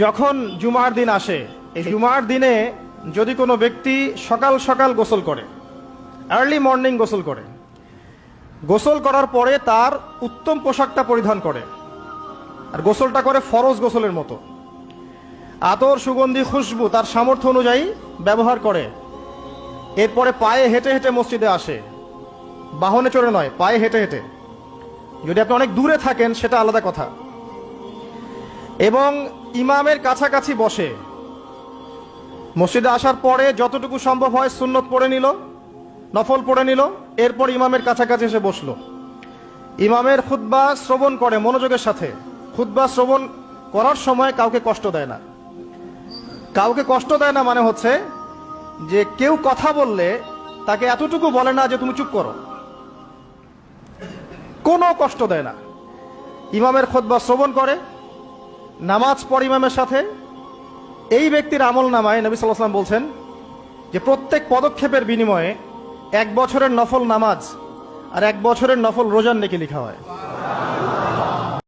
যখন জুমার দিন আসে, এই জুমার দিনে যদি কোনো ব্যক্তি সকাল সকাল গোসল করে, আর্লি মর্নিং গোসল করে, গোসল করার পরে তার উত্তম পোশাকটা পরিধান করে, আর গোসলটা করে ফরজ গোসলের মতো, আতর সুগন্ধি খুশবু তার সামর্থ্য অনুযায়ী ব্যবহার করে, এরপরে পায়ে হেঁটে হেঁটে মসজিদে আসে, বাহনে চড়ে নয়, পায়ে হেঁটে হেঁটে। যদি আপনি অনেক দূরে থাকেন সেটা আলাদা কথা। এবং ইমামের কাছাকাছি বসে, মসজিদে আসার পরে যতটুকু সম্ভব হয় সুন্নত পড়ে নিল, নফল পড়ে নিল, এরপর ইমামের কাছাকাছি এসে বসলো, ইমামের খুতবা শ্রবণ করে মনোযোগের সাথে। খুতবা শ্রবণ করার সময় কাউকে কষ্ট দেয় না। কাউকে কষ্ট দেয় না মানে হচ্ছে যে কেউ কথা বললে তাকে এতটুকু বলে না যে তুমি চুপ করো, কোনো কষ্ট দেয় না। ইমামের খুতবা শ্রবণ করে, নামাজ পড়ে ইমামের সাথে। এই ব্যক্তির আমল নামায় নবী সাল্লাল্লাহু আলাইহি ওয়াসাল্লাম বলছেন যে প্রত্যেক পদক্ষেপের বিনিময়ে 1 বছরের নফল নামাজ আর 1 বছরের নফল রোজার নেকি লেখা হয়।